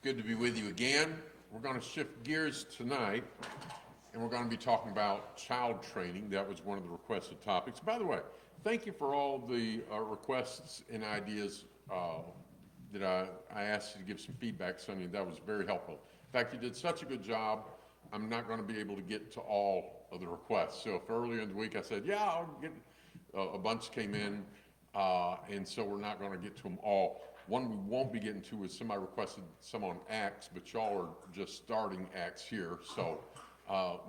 Good to be with you again. We're going to shift gears tonight, and we're going to be talking about child training. That was one of the requested topics. By the way, thank you for all the requests and ideas that I asked you to give some feedback, Sonny. That was very helpful. In fact, you did such a good job. I'm not going to be able to get to all of the requests. So if earlier in the week I said, yeah, I'll get, a bunch came in, and so we're not going to get to them all. One we won't be getting to is somebody requested some on Acts, but y'all are just starting Acts here, so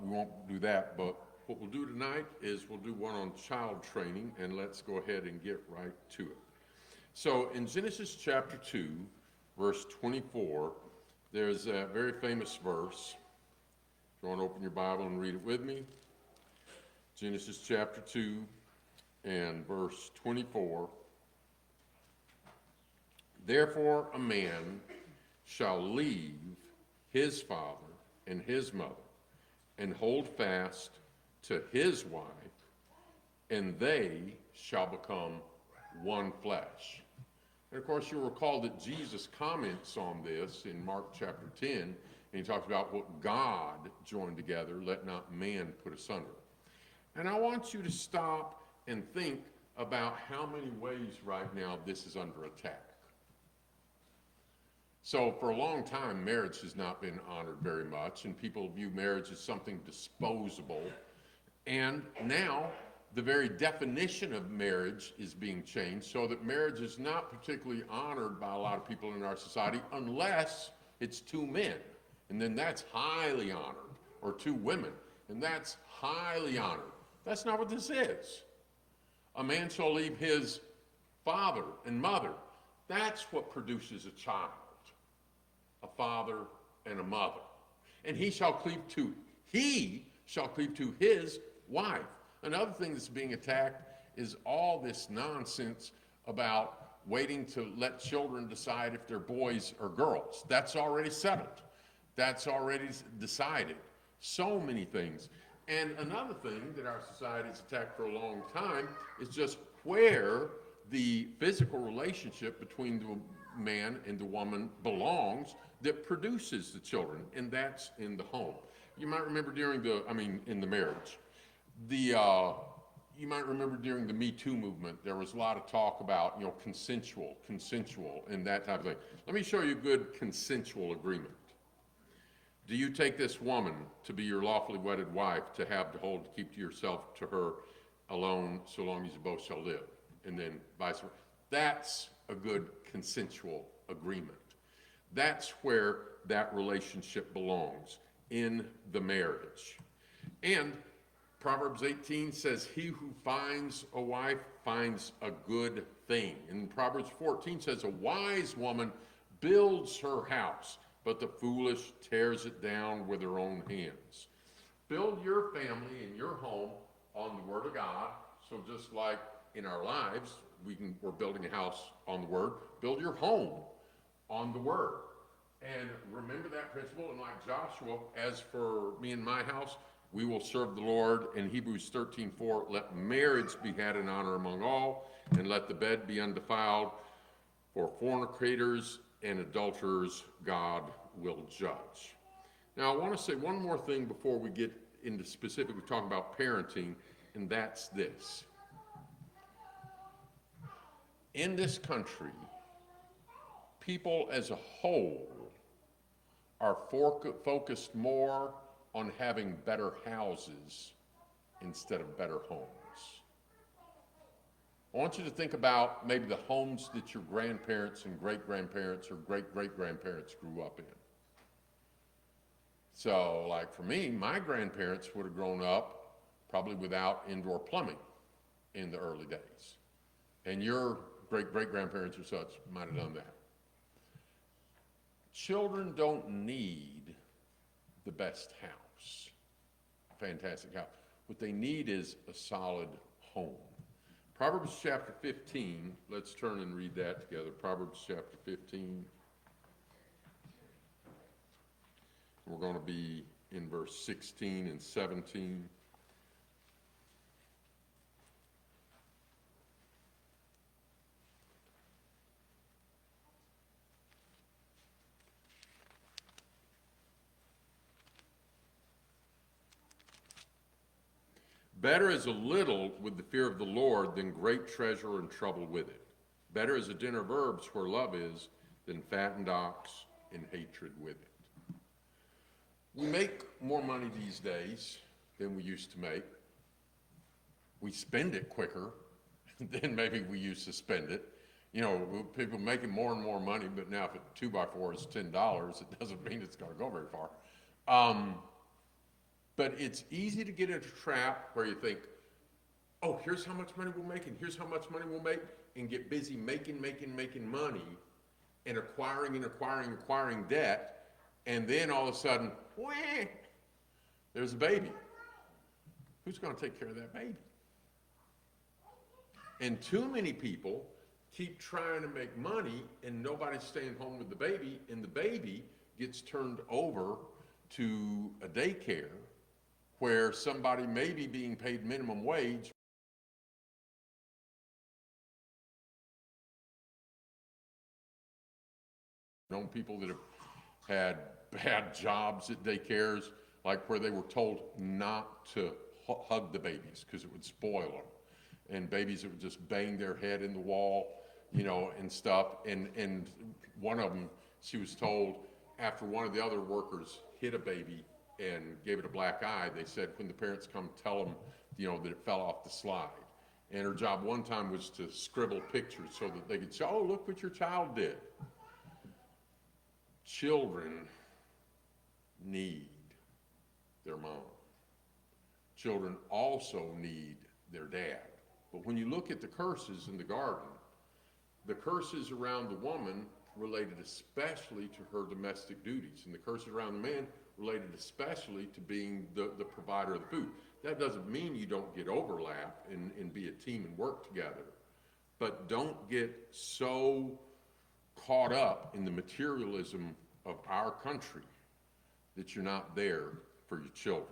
we won't do that. But what we'll do tonight is we'll do one on child training, and let's go ahead and get right to it. So in Genesis chapter 2, verse 24, there's a very famous verse. If you want to open your Bible and read it with me. Genesis chapter 2 and verse 24. Therefore a man shall leave his father and his mother and hold fast to his wife, and they shall become one flesh. And of course, you'll recall that Jesus comments on this in Mark chapter 10, and he talks about what God joined together, let not man put asunder. And I want you to stop and think about how many ways right now this is under attack. So for a long time, marriage has not been honored very much, and people view marriage as something disposable. And now the very definition of marriage is being changed so that marriage is not particularly honored by a lot of people in our society unless it's two men, and then that's highly honored, or two women, and that's highly honored. That's not what this is. A man shall leave his father and mother. That's what produces a child. A father and a mother. And he shall cleave to his wife. Another thing that's being attacked is all this nonsense about waiting to let children decide if they're boys or girls. That's already settled. That's already decided. So many things. And another thing that our society has attacked for a long time is just where the physical relationship between the man and the woman belongs that produces the children, and that's in the home. You might remember in the marriage. You might remember during the Me Too movement, there was a lot of talk about, consensual, and that type of thing. Let me show you a good consensual agreement. Do you take this woman to be your lawfully wedded wife to have to hold to keep to yourself to her alone so long as you both shall live? And then vice versa. That's a good consensual agreement. That's where that relationship belongs, in the marriage. And Proverbs 18 says, he who finds a wife finds a good thing. And Proverbs 14 says, a wise woman builds her house, but the foolish tears it down with her own hands. Build your family and your home on the Word of God. So just like in our lives, we're building a house on the Word. Build your home on the Word. And remember that principle. And like Joshua, as for me and my house, we will serve the Lord. In Hebrews 13:4, let marriage be had in honor among all, and let the bed be undefiled. For fornicators and adulterers God will judge. Now I want to say one more thing before we get into specifically talking about parenting, and that's this. In this country, people as a whole are focused more on having better houses instead of better homes. I want you to think about maybe the homes that your grandparents and great-grandparents or great-great-grandparents grew up in. So, like for me, my grandparents would have grown up probably without indoor plumbing in the early days. And your great-great-grandparents or such might have done that. Children don't need the best house, fantastic house. What they need is a solid home. Proverbs chapter 15, let's turn and read that together. Proverbs chapter 15. We're going to be in verse 16 and 17. Better is a little with the fear of the Lord than great treasure and trouble with it. Better is a dinner of herbs where love is than fattened ox and hatred with it. We make more money these days than we used to make. We spend it quicker than maybe we used to spend it. You know, people making more and more money, but now if a 2x4 is $10, it doesn't mean it's going to go very far. But it's easy to get into a trap where you think, oh, here's how much money we'll make, and here's how much money we'll make, and get busy making money and acquiring debt, and then all of a sudden, whah, there's a baby. Who's going to take care of that baby? And too many people keep trying to make money, and nobody's staying home with the baby, and the baby gets turned over to a daycare where somebody may be being paid minimum wage. Known people that have had bad jobs at daycares, like where they were told not to hug the babies because it would spoil them, and babies that would just bang their head in the wall, you know, and stuff. And one of them, she was told after one of the other workers hit a baby and gave it a black eye, they said when the parents come, tell them, you know, that it fell off the slide. And her job one time was to scribble pictures so that they could say, oh, look what your child did. Children need their mom. Children also need their dad. But when you look at the curses in the garden, the curses around the woman related especially to her domestic duties, and the curses around the man related especially to being the provider of the food. That doesn't mean you don't get overlap and be a team and work together, but don't get so caught up in the materialism of our country that you're not there for your children.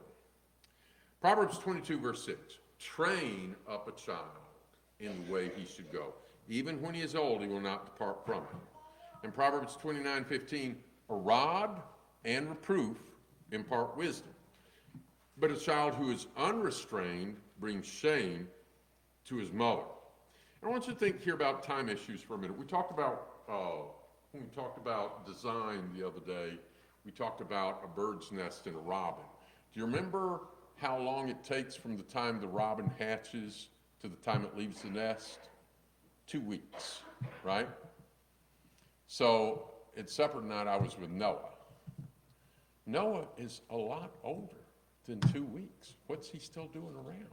Proverbs 22 verse 6, train up a child in the way he should go. Even when he is old, he will not depart from it. In Proverbs 29:15, a rod and reproof impart wisdom, but a child who is unrestrained brings shame to his mother. And I want you to think here about time issues for a minute. We talked about, when we talked about design the other day, we talked about a bird's nest and a robin. Do you remember how long it takes from the time the robin hatches to the time it leaves the nest? 2 weeks, right? So at supper tonight, I was with Noah. Noah is a lot older than 2 weeks. What's he still doing around?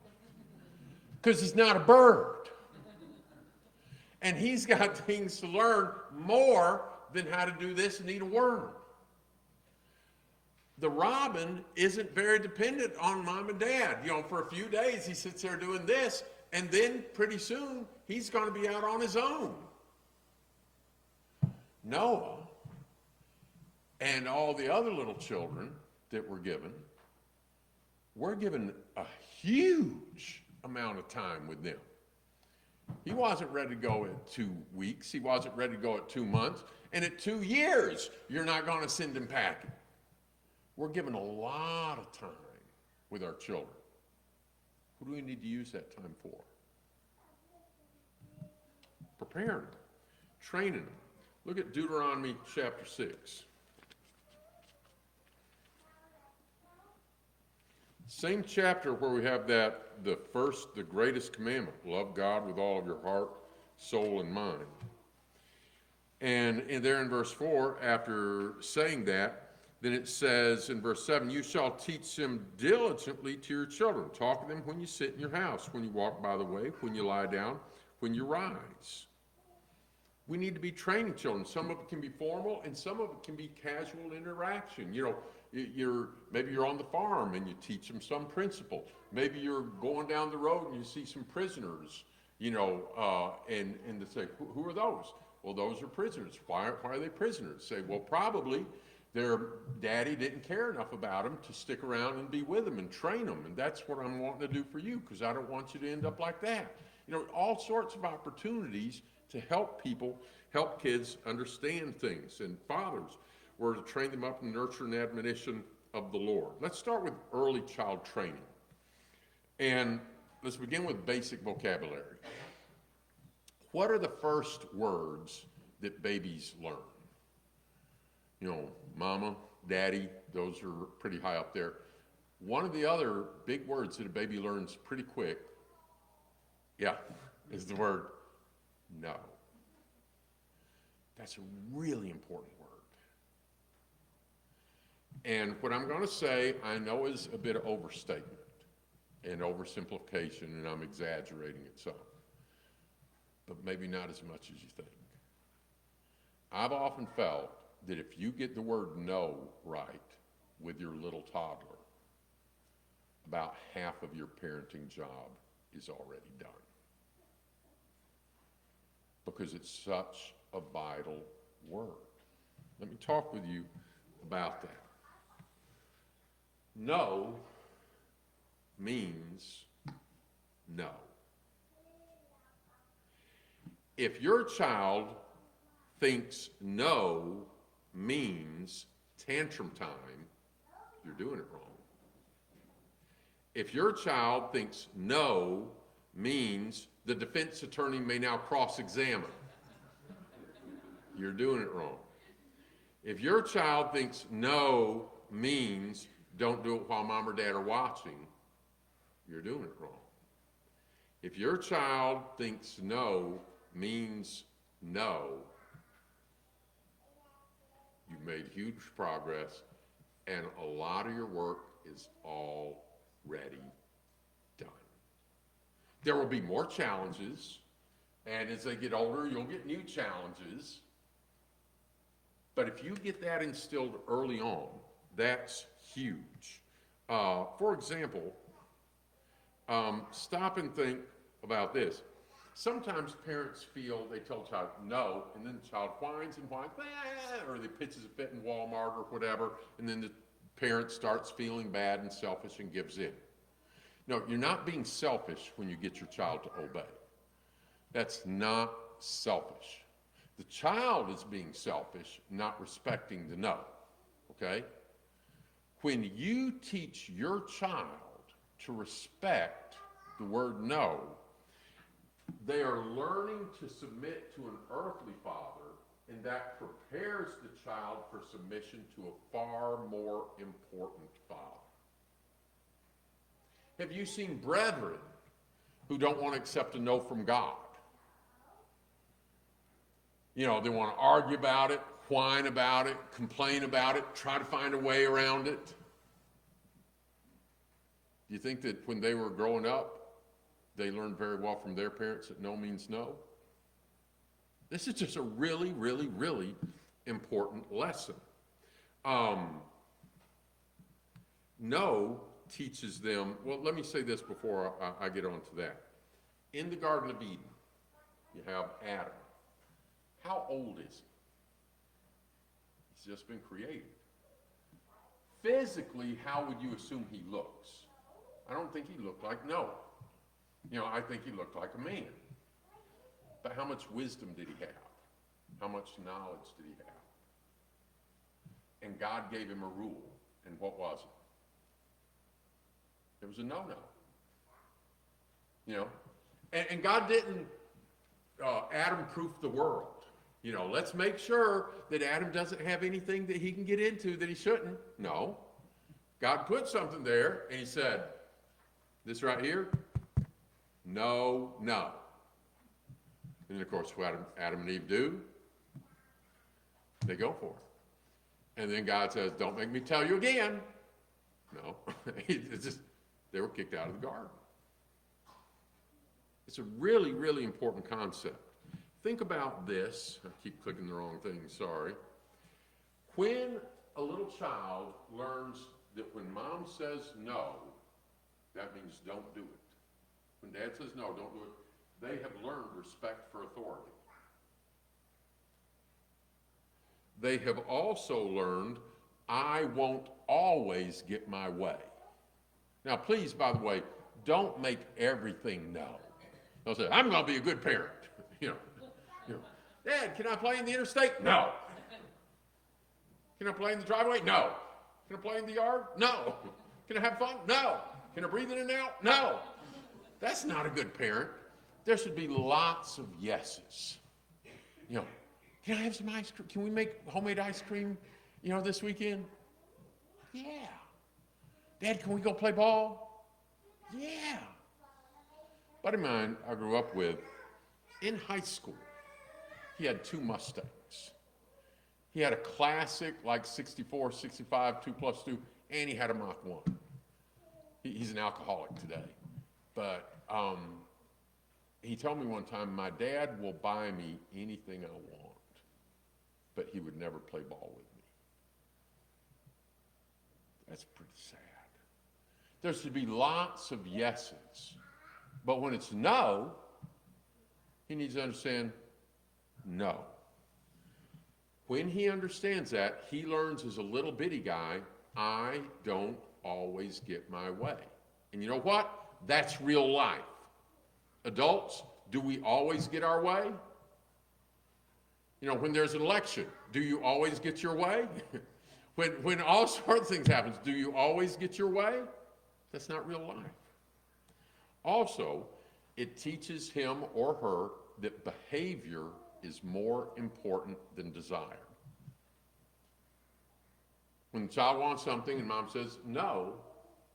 Because he's not a bird. And he's got things to learn more than how to do this and eat a worm. The robin isn't very dependent on mom and dad. You know, for a few days he sits there doing this, and then pretty soon he's going to be out on his own. Noah and all the other little children that were given a huge amount of time with them. He wasn't ready to go at 2 weeks. He wasn't ready to go at 2 months. And at 2 years, you're not going to send him packing. We're given a lot of time with our children. What do we need to use that time for? Preparing them, training them. Look at Deuteronomy chapter 6. Same chapter where we have that, the greatest commandment, love God with all of your heart, soul, and mind. And there in verse 4, after saying that, then it says in verse 7, you shall teach them diligently to your children. Talk to them when you sit in your house, when you walk by the way, when you lie down, when you rise. We need to be training children. Some of it can be formal, and some of it can be casual interaction. You know, maybe you're on the farm and you teach them some principle. Maybe you're going down the road and you see some prisoners, you know, and they say, who are those? Well, those are prisoners. Why are they prisoners? Say, well, probably their daddy didn't care enough about them to stick around and be with them and train them. And that's what I'm wanting to do for you, because I don't want you to end up like that. You know, all sorts of opportunities to help kids understand things. And fathers, we're to train them up in nurture and admonition of the Lord. Let's start with early child training. And let's begin with basic vocabulary. What are the first words that babies learn? You know, mama, daddy, those are pretty high up there. One of the other big words that a baby learns pretty quick, yeah, is the word no. That's a really important word. And what I'm going to say, I know is a bit of overstatement and oversimplification, and I'm exaggerating it some, but maybe not as much as you think. I've often felt that if you get the word no right with your little toddler, about half of your parenting job is already done. Because it's such a vital word. Let me talk with you about that. No means no. If your child thinks no means tantrum time, you're doing it wrong. If your child thinks no means the defense attorney may now cross-examine, you're doing it wrong. If your child thinks no means don't do it while mom or dad are watching, you're doing it wrong. If your child thinks no means no, you've made huge progress, and a lot of your work is already done. There will be more challenges, and as they get older, you'll get new challenges. But if you get that instilled early on, that's huge. For example, stop and think about this. Sometimes parents feel they tell a child no, and then the child whines and whines, or they pitches a fit in Walmart or whatever, and then the parent starts feeling bad and selfish and gives in. No, you're not being selfish when you get your child to obey. That's not selfish. The child is being selfish, not respecting the no, okay? When you teach your child to respect the word no, they are learning to submit to an earthly father, and that prepares the child for submission to a far more important father. Have you seen brethren who don't want to accept a no from God? You know, they want to argue about it, whine about it, complain about it, try to find a way around it. Do you think that when they were growing up, they learned very well from their parents that no means no? This is just a really, really, really important lesson. No teaches them, well, let me say this before I get on to that. In the Garden of Eden, you have Adam. How old is he? He's just been created. Physically, how would you assume he looks? I don't think he looked like Noah. You know, I think he looked like a man. But how much wisdom did he have? How much knowledge did he have? And God gave him a rule. And what was it? It was a no-no. You know? And God didn't Adam-proof the world. You know, let's make sure that Adam doesn't have anything that he can get into that he shouldn't. No. God put something there, and he said, this right here, no, no. And then, of course, what Adam and Eve do? They go for it. And then God says, don't make me tell you again. No. It's just, they were kicked out of the garden. It's a really, really important concept. Think about this. I keep clicking the wrong thing, sorry. When a little child learns that when mom says no, that means don't do it. When dad says no, don't do it, they have learned respect for authority. They have also learned, I won't always get my way. Now, please, by the way, don't make everything no. Don't say, I'm going to be a good parent. You know, Dad, can I play in the interstate? No. Can I play in the driveway? No. Can I play in the yard? No. Can I have fun? No. Can I breathe in and out? No. That's not a good parent. There should be lots of yeses. You know, can I have some ice cream? Can we make homemade ice cream, this weekend? Yeah. Dad, can we go play ball? Yeah. Buddy of mine I grew up with, in high school, he had 2 Mustangs. He had a classic, like 64, 65, 2+2, and he had a Mach 1. He's an alcoholic today. But he told me one time, my dad will buy me anything I want, but he would never play ball with me. That's pretty sad. There should be lots of yeses. But when it's no, he needs to understand no. When he understands that, he learns as a little bitty guy, I don't always get my way. And you know what? That's real life. Adults, do we always get our way? When there's an election, do you always get your way? when all sorts of things happen, do you always get your way? That's not real life. Also, it teaches him or her that behavior is more important than desire. When the child wants something and mom says no,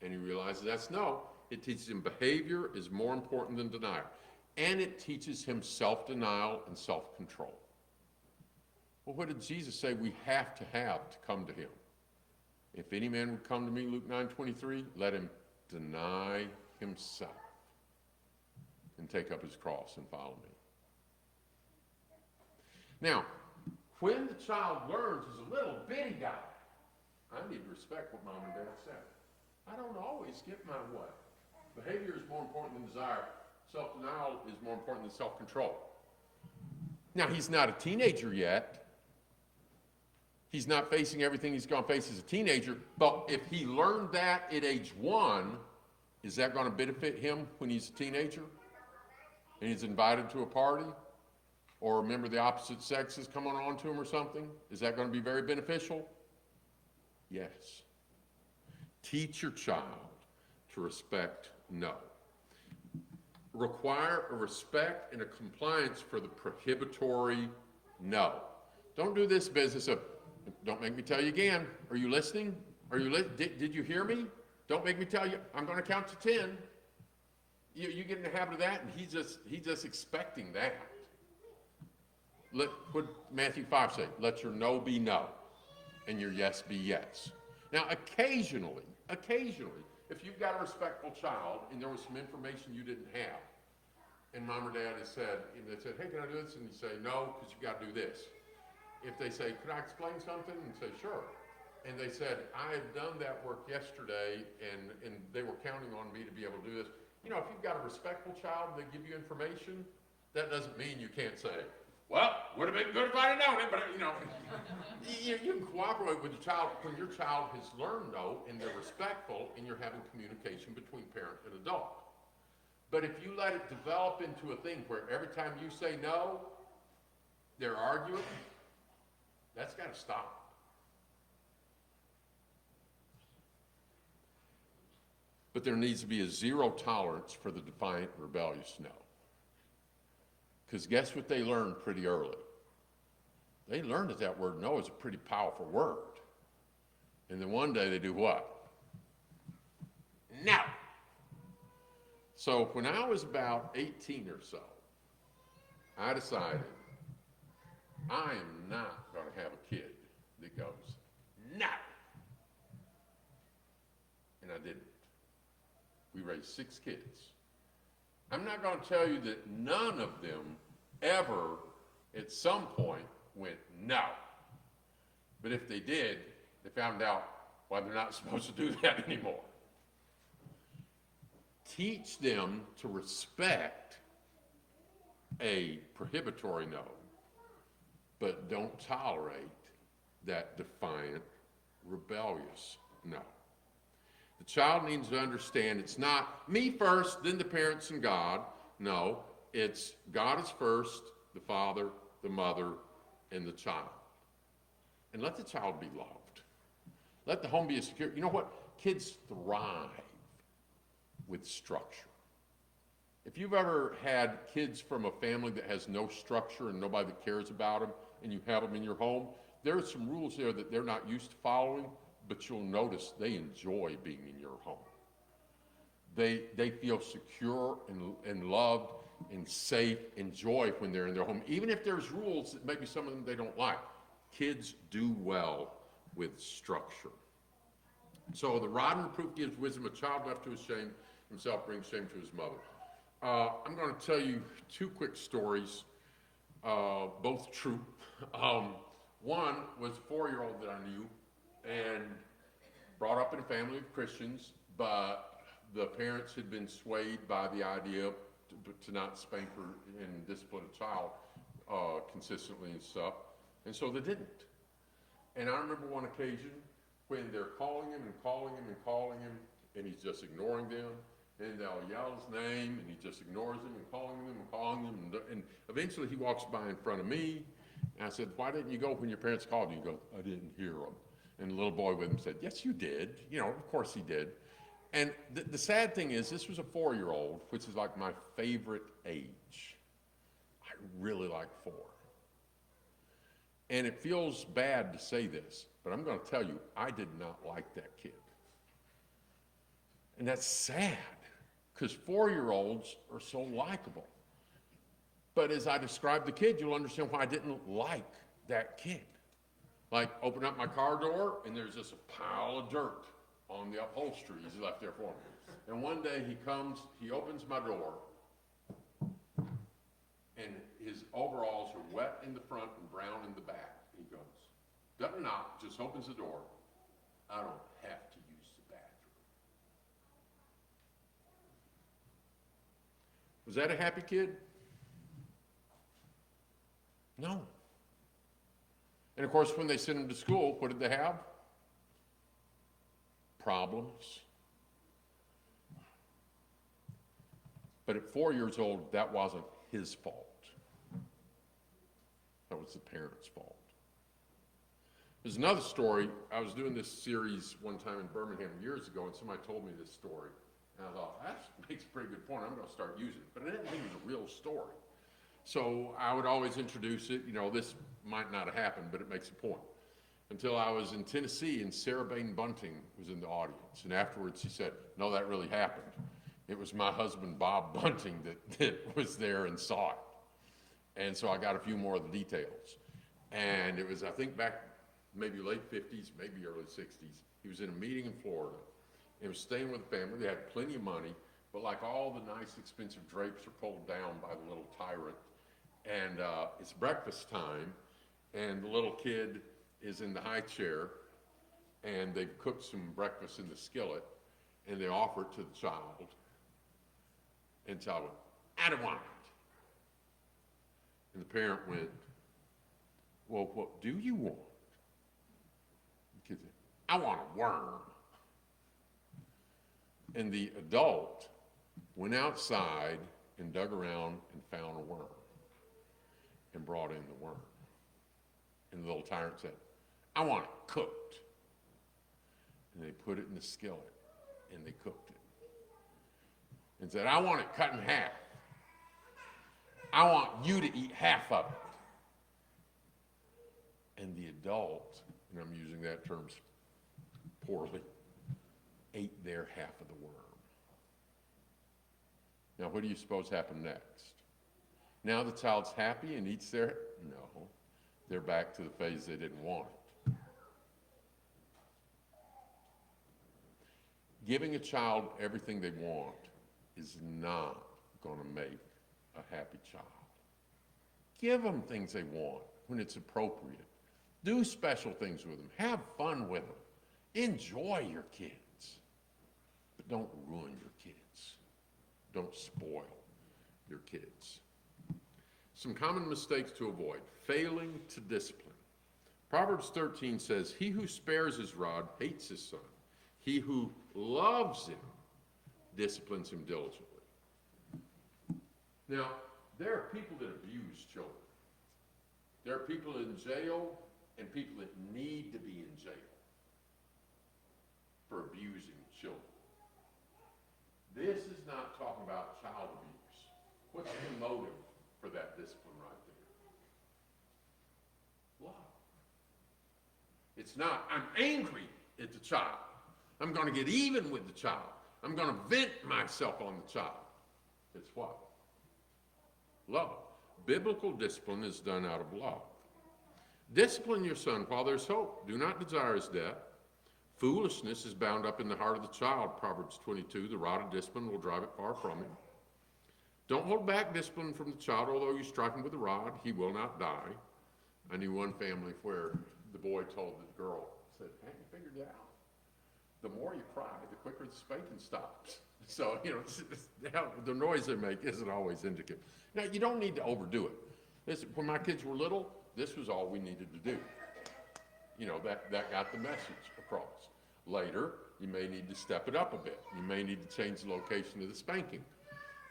and he realizes that's no, it teaches him behavior is more important than denial. And it teaches him self-denial and self-control. Well, what did Jesus say we have to come to him? If any man would come to me, Luke 9:23, let him deny himself and take up his cross and follow me. Now, when the child learns as a little bitty guy, I need to respect what mom and dad said. I don't always get my way. Behavior is more important than desire. Self-denial is more important than self-control. Now, he's not a teenager yet. He's not facing everything he's going to face as a teenager, but if he learned that at age 1, is that going to benefit him when he's a teenager? And he's invited to a party? Or a member of the opposite sex is coming on to him or something? Is that going to be very beneficial? Yes. Teach your child to respect no. Require a respect and a compliance for the prohibitory no. Don't do this business of, don't make me tell you again. Are you listening? Did you hear me? Don't make me tell you. I'm going to count to 10. You get in the habit of that, and he's just expecting that. What did Matthew 5 say? Let your no be no, and your yes be yes. Now, occasionally, if you've got a respectful child and there was some information you didn't have, and mom or dad has said, hey, can I do this? And you say, no, because you got to do this. If they say, could I explain something? And say, sure. And they said, I had done that work yesterday, and they were counting on me to be able to do this. If you've got a respectful child and they give you information, that doesn't mean you can't say, well, would have been good if I had known it, but you can cooperate with your child when your child has learned no, and they're respectful, and you're having communication between parent and adult. But if you let it develop into a thing where every time you say no, they're arguing, that's got to stop. But there needs to be a zero tolerance for the defiant, rebellious no. Because guess what they learned pretty early? They learned that word no is a pretty powerful word. And then one day they do what? No. So when I was about 18 or so, I decided I am not going to have a kid that goes, no. And I didn't. We raised 6 kids. I'm not going to tell you that none of them ever, at some point, went no. But if they did, they found out why they're not supposed to do that anymore. Teach them to respect a prohibitory no, but don't tolerate that defiant, rebellious no. The child needs to understand it's not me first, then the parents and God. No, it's God is first, the father, the mother, and the child. And let the child be loved. Let the home be a secure. You know what? Kids thrive with structure. If you've ever had kids from a family that has no structure and nobody that cares about them, and you have them in your home, there are some rules there that they're not used to following, but you'll notice they enjoy being in your home. They feel secure and loved and safe and joy when they're in their home, even if there's rules that maybe some of them they don't like. Kids do well with structure. So the rod and reproof gives wisdom. A child left to his shame himself brings shame to his mother. I'm going to tell you two quick stories, both true. One was a 4-year-old that I knew and brought up in a family of Christians, but the parents had been swayed by the idea to not spank or and discipline a child consistently and stuff, and so they didn't. And I remember one occasion when they're calling him and calling him and calling him, and he's just ignoring them, and they'll yell his name, and he just ignores them and calling them and calling them, and eventually he walks by in front of me, and I said, "Why didn't you go when your parents called you?" He goes, "I didn't hear them." And the little boy with him said, "Yes, you did. You know, of course he did." And the sad thing is, this was a 4-year-old, which is like my favorite age. I really like 4. And it feels bad to say this, but I'm going to tell you, I did not like that kid. And that's sad, because 4-year-olds are so likable. But as I describe the kid, you'll understand why I didn't like that kid. Like, open up my car door, and there's just a pile of dirt on the upholstery he's left there for me. And one day he opens my door, and his overalls are wet in the front and brown in the back. He goes, doesn't knock, just opens the door. "I don't have to use the bathroom." Was that a happy kid? No. And of course, when they sent him to school, what did they have? Problems. But at 4 years old, that wasn't his fault. That was the parents' fault. There's another story. I was doing this series one time in Birmingham years ago, and somebody told me this story. And I thought, that makes a pretty good point. I'm going to start using it. But I didn't think it was a real story. So I would always introduce it. You know, this might not have happened, but it makes a point. Until I was in Tennessee, and Sarah Bain Bunting was in the audience. And afterwards she said, "No, that really happened. It was my husband, Bob Bunting, that was there and saw it." And so I got a few more of the details. And it was, I think, back maybe late 50s, maybe early 60s. He was in a meeting in Florida. He was staying with a family. They had plenty of money, but like all the nice, expensive drapes are pulled down by the little tyrant. And it's breakfast time, and the little kid is in the high chair, and they've cooked some breakfast in the skillet, and they offer it to the child. And the child went, "I don't want it." And the parent went, "Well, what do you want?" The kid said, "I want a worm." And the adult went outside and dug around and found a worm and brought in the worm. And the little tyrant said, "I want it cooked." And they put it in the skillet, and they cooked it. And said, "I want it cut in half. I want you to eat half of it." And the adult, and I'm using that term poorly, ate their half of the worm. Now, what do you suppose happened next? Now the child's happy and eats their, no, they're back to the phase they didn't want it. Giving a child everything they want is not going to make a happy child. Give them things they want when it's appropriate. Do special things with them. Have fun with them. Enjoy your kids. But don't ruin your kids. Don't spoil your kids. Some common mistakes to avoid. Failing to discipline. Proverbs 13 says, "He who spares his rod hates his son. He who loves him disciplines him diligently." Now, there are people that abuse children. There are people in jail and people that need to be in jail for abusing children. This is not talking about child abuse. What's the motive for that discipline right there? Love. It's not, I'm angry at the child. I'm going to get even with the child. I'm going to vent myself on the child. It's what? Love. Biblical discipline is done out of love. Discipline your son while there's hope. Do not desire his death. Foolishness is bound up in the heart of the child. Proverbs 22, the rod of discipline will drive it far from him. Don't hold back discipline from the child. Although you strike him with a rod, he will not die. I knew one family where the boy told the girl, said, "Hey, you figured it out? The more you cry, the quicker the spanking stops." So, the noise they make isn't always indicative. Now, you don't need to overdo it. When my kids were little, this was all we needed to do. That got the message across. Later, you may need to step it up a bit. You may need to change the location of the spanking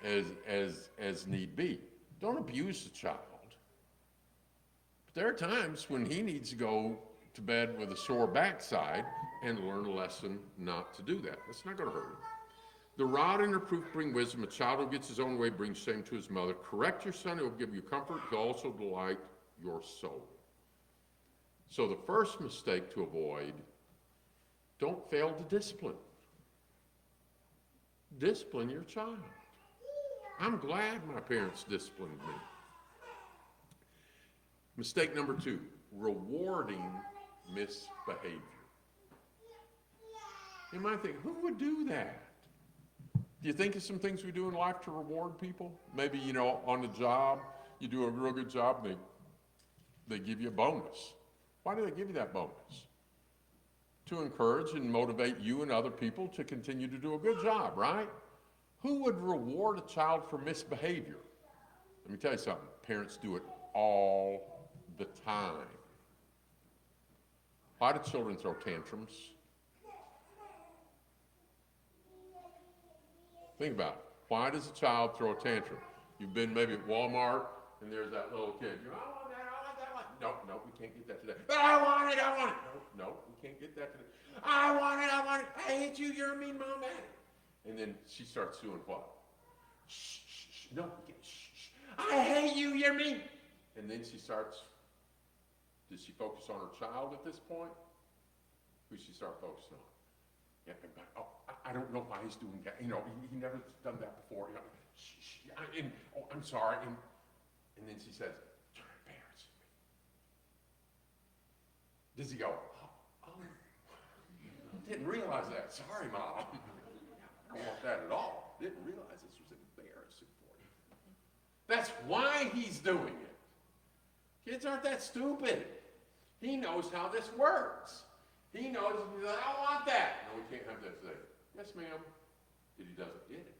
as need be. Don't abuse the child. But there are times when he needs to go to bed with a sore backside and learn a lesson not to do that. That's not going to hurt him. The rod and reproof bring wisdom. A child who gets his own way brings shame to his mother. Correct your son, he will give you comfort. He'll also delight your soul. So the first mistake to avoid, don't fail to discipline. Discipline your child. I'm glad my parents disciplined me. Mistake number 2, rewarding misbehavior. You might think, who would do that? Do you think of some things we do in life to reward people? Maybe, on the job, you do a real good job, and they give you a bonus. Why do they give you that bonus? To encourage and motivate you and other people to continue to do a good job, right? Who would reward a child for misbehavior? Let me tell you something. Parents do it all the time. Why do children throw tantrums? Think about it. Why does a child throw a tantrum? You've been maybe at Walmart, and there's that little kid. I want that, I want that, I want that. No, we can't get that today. But I want it. No, we can't get that today. I want it. I hate you, you're a mean mom, man. And then she starts doing what? Shh, no, we can't, shh. I hate you, you're mean. And then she starts, does she focus on her child at this point? Who does she start focusing on? Yeah, I don't know why he's doing that. He never done that before. I'm sorry. And then she says, "You're embarrassing me." Does he go, "Oh, didn't realize that. Sorry, Mom. I don't want that at all. Didn't realize this was embarrassing for you." That's why he's doing it. Kids aren't that stupid. He knows how this works. He knows, I don't want that. No, we can't have that today. Yes, ma'am. But he doesn't get it.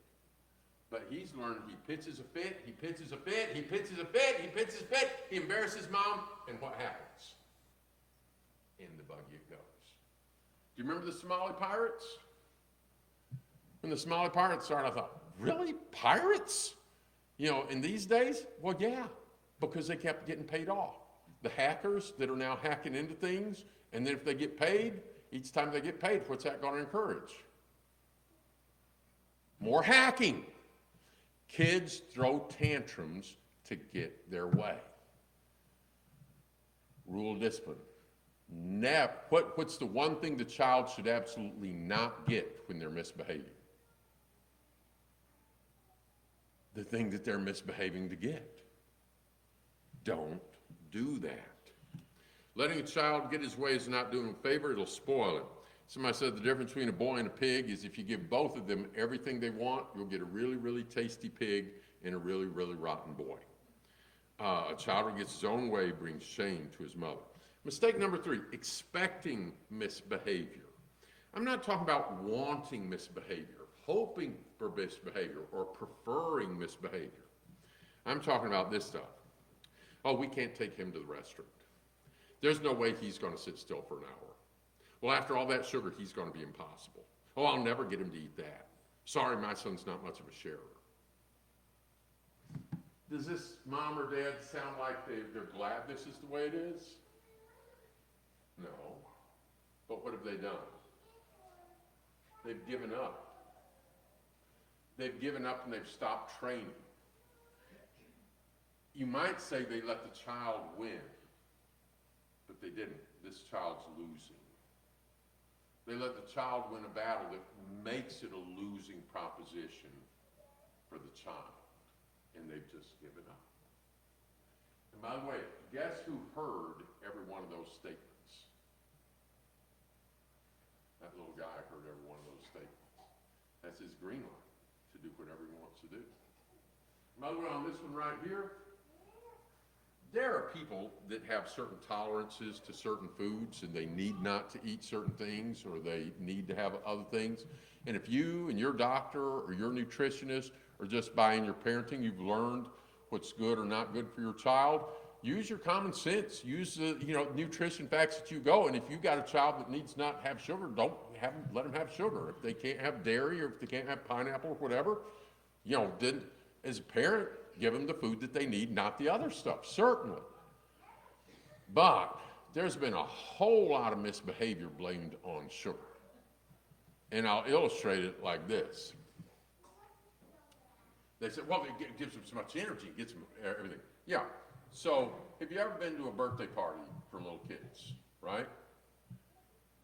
But he's learned he pitches a fit, he embarrasses mom, and what happens? In the buggy it goes. Do you remember the Somali pirates? When the Somali pirates started, I thought, really? Pirates? In these days? Well, yeah, because they kept getting paid off. The hackers that are now hacking into things, and then if they get paid, each time they get paid, what's that going to encourage? More hacking. Kids throw tantrums to get their way. Rule of discipline. What's the one thing the child should absolutely not get when they're misbehaving? The thing that they're misbehaving to get. Don't do that. Letting a child get his way is not doing him a favor, it'll spoil him. Somebody said the difference between a boy and a pig is if you give both of them everything they want, you'll get a really, really tasty pig and a really, really rotten boy. A child who gets his own way brings shame to his mother. Mistake number 3, expecting misbehavior. I'm not talking about wanting misbehavior, hoping for misbehavior, or preferring misbehavior. I'm talking about this stuff. Oh, we can't take him to the restaurant. There's no way he's going to sit still for an hour. Well, after all that sugar, he's going to be impossible. Oh, I'll never get him to eat that. Sorry, my son's not much of a sharer. Does this mom or dad sound like they're glad this is the way it is? No. But what have they done? They've given up. They've given up and they've stopped training. You might say they let the child win, but they didn't. This child's losing. They let the child win a battle that makes it a losing proposition for the child, and they've just given up. And by the way, guess who heard every one of those statements? That little guy heard every one of those statements. That's his green light to do whatever he wants to do. By the way, on this one right here, there are people that have certain tolerances to certain foods and they need not to eat certain things or they need to have other things. And if you and your doctor or your nutritionist or just by in your parenting, you've learned what's good or not good for your child, use your common sense. Use the nutrition facts that you go. And if you got a child that needs not have sugar, let them have sugar. If they can't have dairy or if they can't have pineapple or whatever, then as a parent, give them the food that they need, not the other stuff, certainly. But there's been a whole lot of misbehavior blamed on sugar. And I'll illustrate it like this. They said, well, it gives them so much energy, it gets them everything. Yeah, so have you ever been to a birthday party for little kids, right?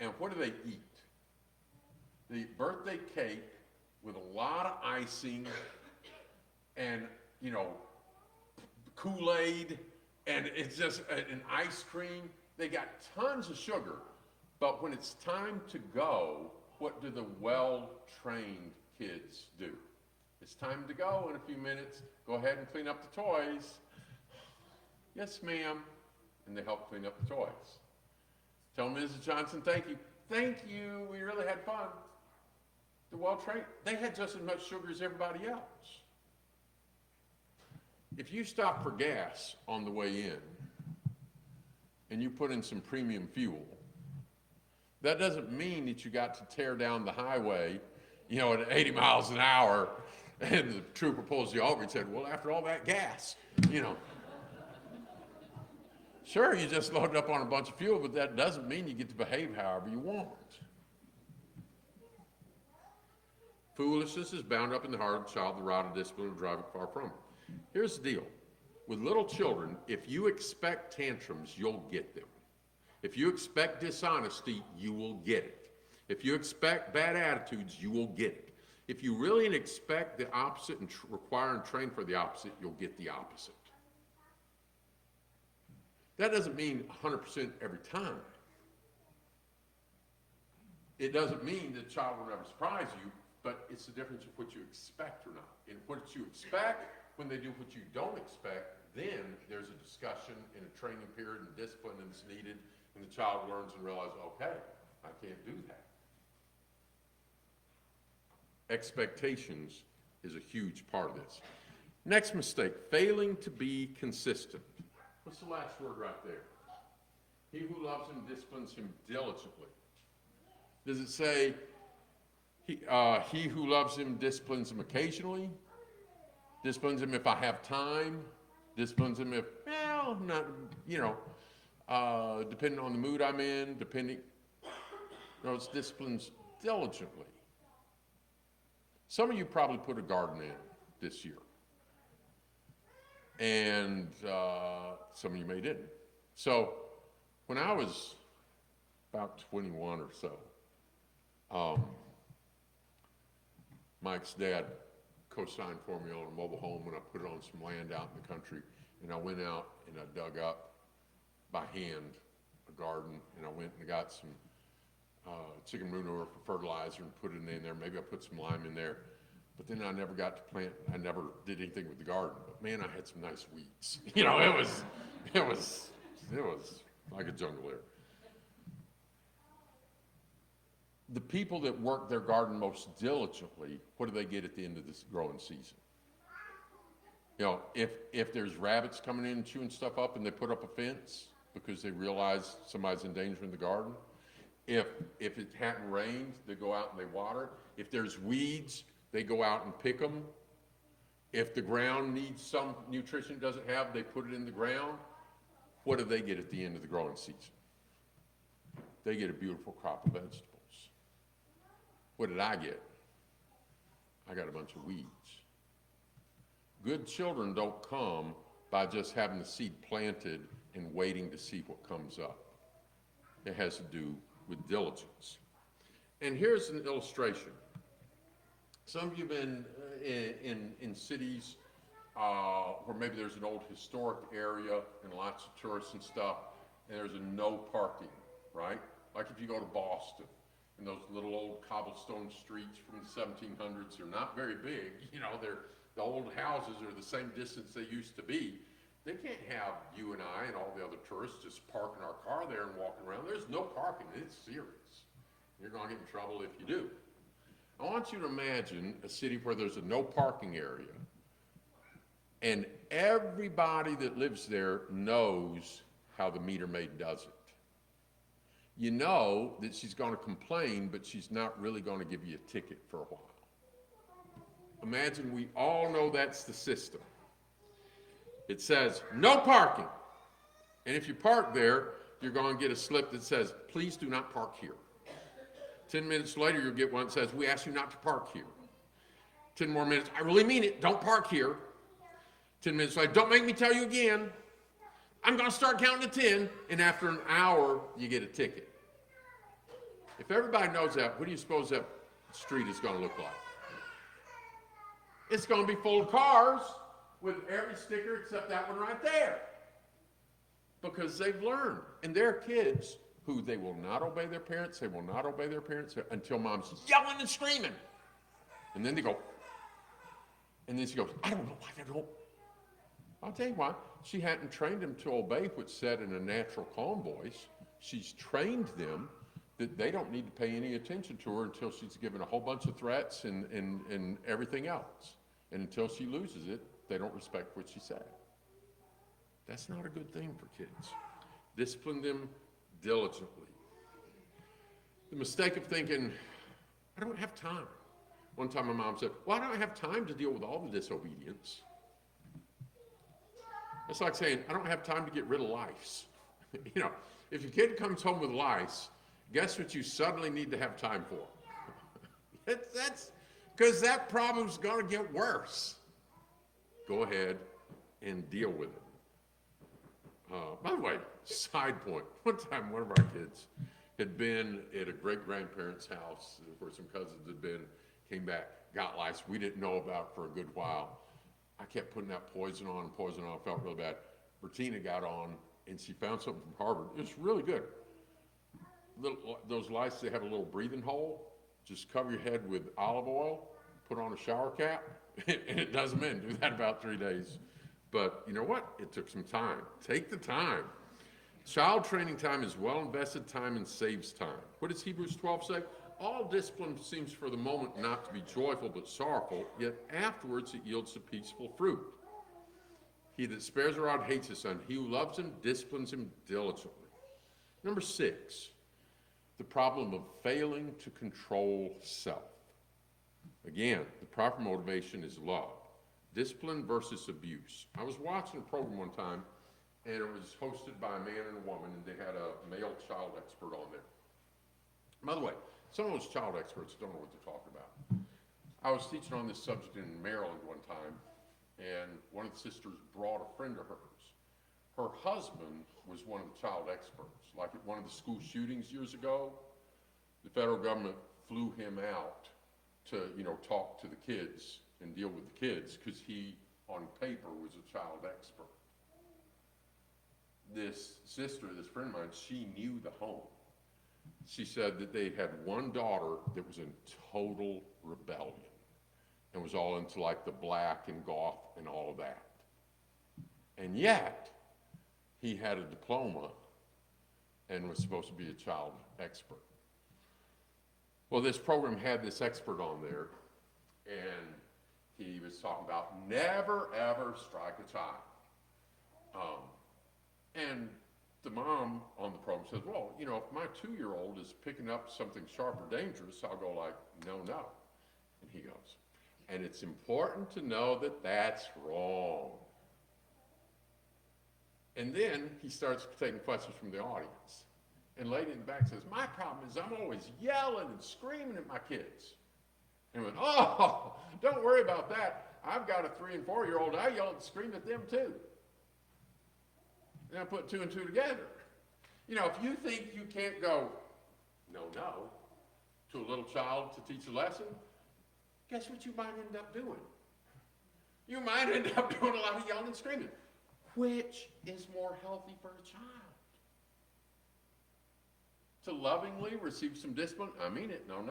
And what do they eat? They eat birthday cake with a lot of icing and Kool-Aid, and it's just an ice cream. They got tons of sugar, but when it's time to go, what do the well-trained kids do? It's time to go in a few minutes. Go ahead and clean up the toys. Yes, ma'am. And they help clean up the toys. Tell Mrs. Johnson, thank you. Thank you, we really had fun. The well-trained, they had just as much sugar as everybody else. If you stop for gas on the way in and you put in some premium fuel, that doesn't mean that you got to tear down the highway, at 80 miles an hour, and the trooper pulls you over and said, well, after all that gas, Sure, you just loaded up on a bunch of fuel, but that doesn't mean you get to behave however you want. Foolishness is bound up in the heart of the child, the rod of discipline will drive it far from it. Here's the deal. With little children, if you expect tantrums, you'll get them. If you expect dishonesty, you will get it. If you expect bad attitudes, you will get it. If you really expect the opposite and require and train for the opposite, you'll get the opposite. That doesn't mean 100% every time. It doesn't mean the child will never surprise you, but it's the difference of what you expect or not. And what you expect, when they do what you don't expect, then there's a discussion and a training period and discipline that's needed, and the child learns and realizes, okay, I can't do that. Expectations is a huge part of this. Next mistake, failing to be consistent. What's the last word right there? He who loves him disciplines him diligently. Does it say he who loves him disciplines him occasionally? Disciplines him if I have time? Disciplines him if, not, depending on the mood I'm in, no, it's disciplines diligently. Some of you probably put a garden in this year. And some of you may didn't. So when I was about 21 or so, Mike's dad co-signed for me on a mobile home when I put it on some land out in the country. And I went out and I dug up by hand a garden, and I went and got some chicken manure for fertilizer and put it in there. Maybe I put some lime in there. But then I never got to plant, I never did anything with the garden. But man, I had some nice weeds. It was like a jungle there. The people that work their garden most diligently, what do they get at the end of this growing season? If there's rabbits coming in and chewing stuff up and they put up a fence because they realize somebody's endangering the garden. If it hadn't rained, they go out and they water it. If there's weeds, they go out and pick them. If the ground needs some nutrition it doesn't have, they put it in the ground. What do they get at the end of the growing season? They get a beautiful crop of vegetables. What did I get? I got a bunch of weeds. Good children don't come by just having the seed planted and waiting to see what comes up. It has to do with diligence. And here's an illustration. Some of you have been in cities where maybe there's an old historic area and lots of tourists and stuff, and there's a no parking, right? Like if you go to Boston, and those little old cobblestone streets from the 1700s, they're not very big, the old houses are the same distance they used to be. They can't have you and I and all the other tourists just parking our car there and walking around. There's no parking, it's serious. You're gonna get in trouble if you do. I want you to imagine a city where there's a no parking area, and everybody that lives there knows how the meter maid does it. You know that she's going to complain, but she's not really going to give you a ticket for a while. Imagine we all know that's the system. It says, no parking. And if you park there, you're going to get a slip that says, please do not park here. 10 minutes later, you'll get one that says, we ask you not to park here. 10 more minutes, I really mean it, don't park here. 10 minutes later, don't make me tell you again. I'm going to start counting to 10, and after an hour, you get a ticket. If everybody knows that, what do you suppose that street is going to look like? It's going to be full of cars with every sticker except that one right there. Because they've learned. And they're kids who they will not obey their parents. They will not obey their parents until mom's yelling and screaming. And then they go, and then she goes, I don't know why they don't. I'll tell you why. She hadn't trained them to obey what's said in a natural, calm voice. She's trained them that they don't need to pay any attention to her until she's given a whole bunch of threats and everything else. And until she loses it, they don't respect what she said. That's not a good thing for kids. Discipline them diligently. The mistake of thinking, I don't have time. One time my mom said, well, I don't have time to deal with all the disobedience. It's like saying, I don't have time to get rid of lice. If your kid comes home with lice, guess what you suddenly need to have time for? That's because that problem's going to get worse. Go ahead and deal with it. By the way, side point, one time one of our kids had been at a great-grandparent's house where some cousins had been, came back, got lice we didn't know about for a good while. I kept putting that poison on, felt really bad. Bertina got on, and she found something from Harvard. It was really good. Those lice, they have a little breathing hole. Just cover your head with olive oil, put on a shower cap, and it does them in. Do that about 3 days. But you know what? It took some time. Take the time. Child training time is well invested time and saves time. What does Hebrews 12 say? All discipline seems for the moment not to be joyful but sorrowful, yet afterwards it yields a peaceful fruit. He that spares a rod hates his son. He who loves him disciplines him diligently. Number 6, the problem of failing to control self. Again, the proper motivation is love. Discipline versus abuse. I was watching a program one time, and it was hosted by a man and a woman, and they had a male child expert on there. By the way, some of those child experts don't know what they're talking about. I was teaching on this subject in Maryland one time, and one of the sisters brought a friend of hers. Her husband was one of the child experts. Like at one of the school shootings years ago, the federal government flew him out to, talk to the kids and deal with the kids because he, on paper, was a child expert. This sister, this friend of mine, she knew the home. She said that they had one daughter that was in total rebellion and was all into like the black and goth and all of that. And yet, he had a diploma and was supposed to be a child expert. Well, this program had this expert on there, and he was talking about never, ever strike a child. And the mom on the program says, well, if my 2-year-old is picking up something sharp or dangerous, I'll go like, no. And he goes, and it's important to know that that's wrong. And then he starts taking questions from the audience. And a lady in the back says, my problem is I'm always yelling and screaming at my kids. And he went, oh, don't worry about that. I've got a 3- and 4-year-old. I yell and scream at them too. And I put two and two together. You know, if you think you can't go, no, to a little child to teach a lesson, guess what you might end up doing? You might end up doing a lot of yelling and screaming. Which is more healthy for a child? To lovingly receive some discipline, I mean it, no.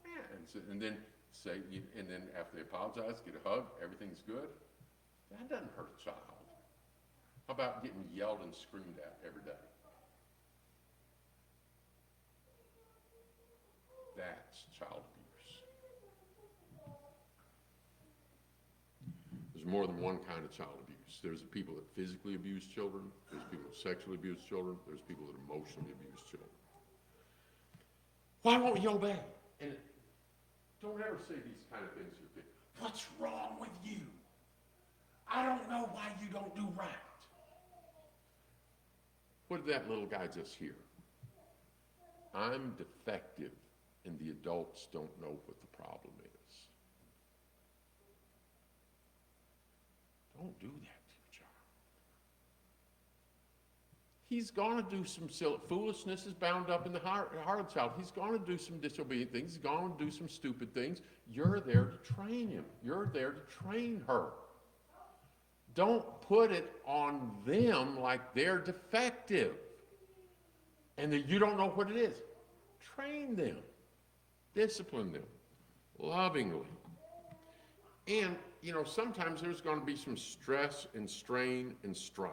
Yeah, and then say, and then after they apologize, get a hug, everything's good. That doesn't hurt a child. How about getting yelled and screamed at every day? That's child abuse. There's more than one kind of child abuse. There's the people that physically abuse children, there's people that sexually abuse children, there's people that emotionally abuse children. Why won't you obey? And don't ever say these kind of things to your kid. What's wrong with you? I don't know why you don't do right. What did that little guy just hear? I'm defective, and the adults don't know what the problem is. Don't do that to your child. He's going to do some silly foolishness is bound up in the heart of the child. He's going to do some disobedient things. He's going to do some stupid things. You're there to train him. You're there to train her. Don't put it on them like they're defective and that you don't know what it is. Train them. Discipline them lovingly. And, you know, sometimes there's going to be some stress and strain and strife.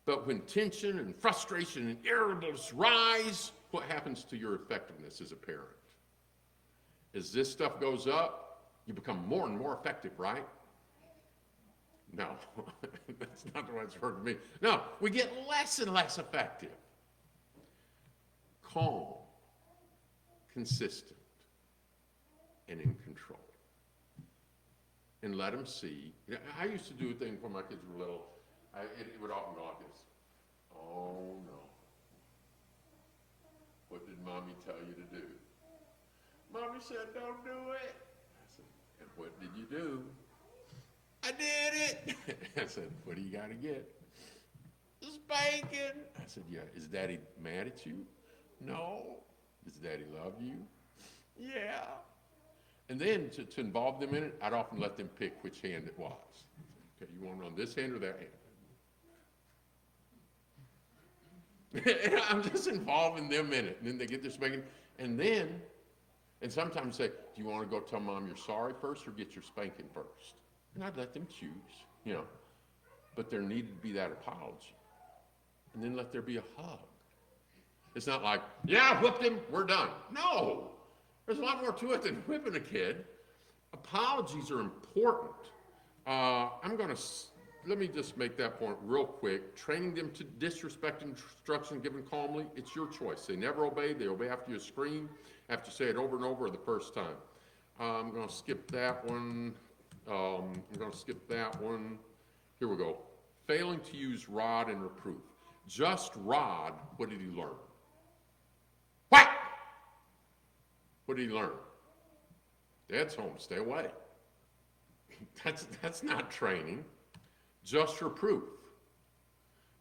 But when tension and frustration and irritableness rise, what happens to your effectiveness as a parent? As this stuff goes up, you become more and more effective, right? No, that's not the way it's worked for me. No, we get less and less effective. Calm, consistent, and in control. And let them see. You know, I used to do a thing when my kids were little. It would often go like this. Oh, no. What did Mommy tell you to do? Mommy said, don't do it. I said, and what did you do? I did it. I said, what do you got to get? Spanking. I said, yeah. Is Daddy mad at you? No. Does Daddy love you? Yeah. And then to involve them in it, I'd often let them pick which hand it was. Okay, you want it on this hand or that hand? I'm just involving them in it. And then they get their spanking. And sometimes say, do you want to go tell Mom you're sorry first or get your spanking first? And I'd let them choose, you know. But there needed to be that apology. And then let there be a hug. It's not like, yeah, I whipped him, we're done. No, there's a lot more to it than whipping a kid. Apologies are important. Let me just make that point real quick. Training them to disrespect instruction given calmly, it's your choice. They never obey, they obey after you scream, after you say it over and over the first time. I'm going to skip that one. Here we go. Failing to use rod and reproof. Just rod, what did he learn? What? What did he learn? Dad's home, stay away. That's not training. Just reproof.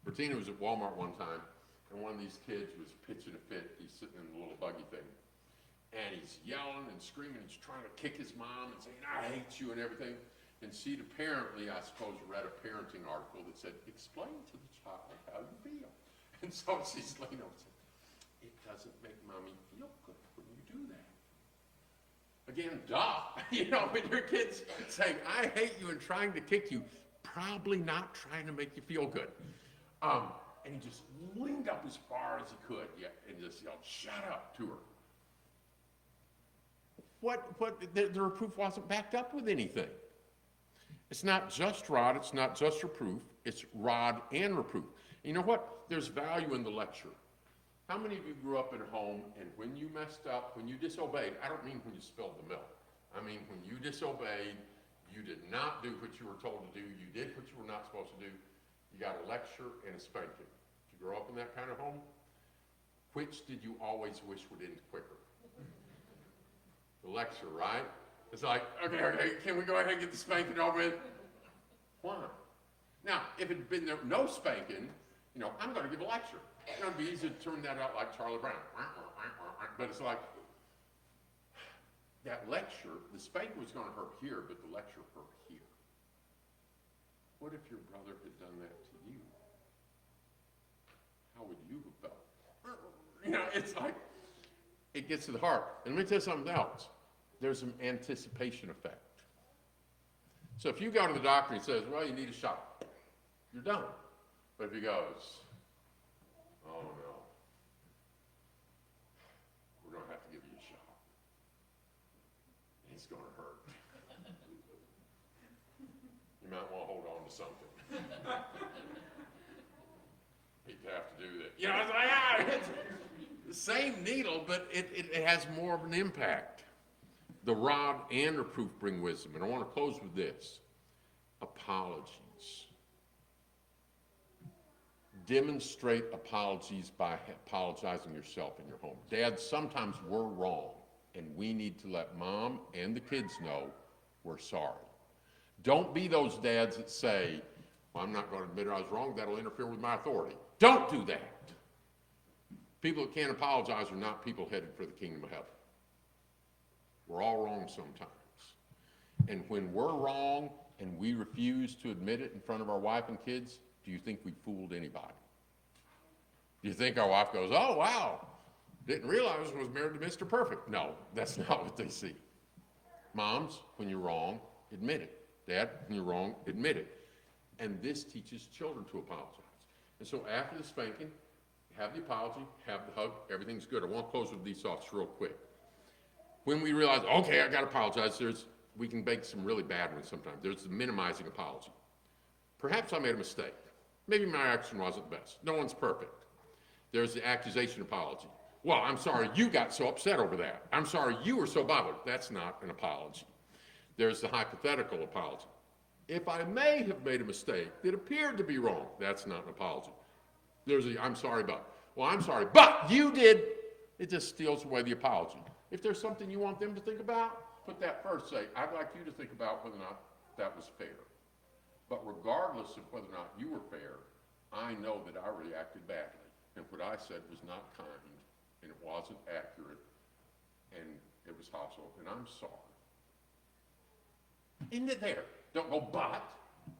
Bertina was at Walmart one time, and one of these kids was pitching a fit. He's sitting in the little buggy thing. And he's yelling and screaming. He's trying to kick his mom and saying, I hate you and everything. And she'd apparently, I suppose, read a parenting article that said, explain to the child how you feel. And so she's laying over and said, it doesn't make Mommy feel good when you do that. Again, duh. You know, when your kid's saying, I hate you and trying to kick you, probably not trying to make you feel good. And he just leaned up as far as he could, and just yelled, shut up to her. The reproof wasn't backed up with anything. It's not just rod, it's not just reproof, it's rod and reproof. You know what? There's value in the lecture. How many of you grew up in a home and when you messed up, when you disobeyed, I don't mean when you spilled the milk. I mean when you disobeyed, you did not do what you were told to do, you did what you were not supposed to do, you got a lecture and a spanking. Did you grow up in that kind of home? Which did you always wish would end quicker? The lecture, right? It's like, okay, can we go ahead and get the spanking over with? Why? Now, if it had been there, no spanking, I'm going to give a lecture. It would be easy to turn that out like Charlie Brown. But it's like, that lecture, the spanking was going to hurt here, but the lecture hurt here. What if your brother had done that to you? How would you have felt? It's like, it gets to the heart. And let me tell you something else. There's an anticipation effect. So if you go to the doctor and he says, well, you need a shot, you're done. But if he goes, oh no, we're going to have to give you a shot. It's going to hurt. You might want to hold on to something. He'd have to do that. It's like, it's the same needle, but it has more of an impact. The rod and reproof bring wisdom. And I want to close with this. Apologies. Demonstrate apologies by apologizing yourself in your home. Dad, sometimes we're wrong, and we need to let mom and the kids know we're sorry. Don't be those dads that say, well, I'm not going to admit I was wrong. That'll interfere with my authority. Don't do that. People that can't apologize are not people headed for the kingdom of heaven. We're all wrong sometimes. And when we're wrong and we refuse to admit it in front of our wife and kids, do you think we fooled anybody? Do you think our wife goes, oh, wow, didn't realize I was married to Mr. Perfect? No, that's not what they see. Moms, when you're wrong, admit it. Dad, when you're wrong, admit it. And this teaches children to apologize. And so after the spanking, have the apology, have the hug, everything's good. I want to close with these thoughts real quick. When we realize, okay, I got to apologize, we can make some really bad ones sometimes. There's the minimizing apology. Perhaps I made a mistake. Maybe my action wasn't the best. No one's perfect. There's the accusation apology. Well, I'm sorry you got so upset over that. I'm sorry you were so bothered. That's not an apology. There's the hypothetical apology. If I may have made a mistake that appeared to be wrong, that's not an apology. There's the I'm sorry but. Well, I'm sorry, but you did. It just steals away the apology. If there's something you want them to think about, put that first. Say, I'd like you to think about whether or not that was fair. But regardless of whether or not you were fair, I know that I reacted badly. And what I said was not kind, and it wasn't accurate, and it was hostile, and I'm sorry. End it there. Don't go, but,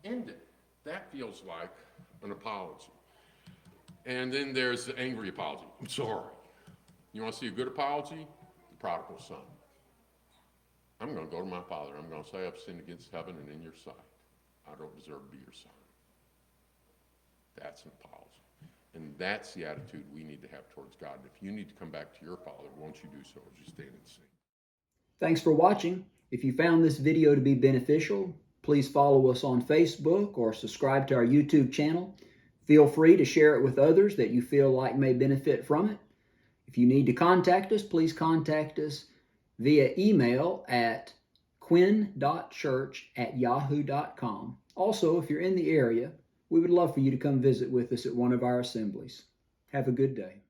end it. That feels like an apology. And then there's the angry apology. I'm sorry. You want to see a good apology? The prodigal son. I'm going to go to my father. I'm going to say I've sinned against heaven and in your sight. I don't deserve to be your son. That's an apology. And that's the attitude we need to have towards God. And if you need to come back to your Father, won't you do so as you stand and sing? Thanks for watching. If you found this video to be beneficial, please follow us on Facebook or subscribe to our YouTube channel. Feel free to share it with others that you feel like may benefit from it. If you need to contact us, please contact us via email at quinn.church@yahoo.com. Also, if you're in the area, we would love for you to come visit with us at one of our assemblies. Have a good day.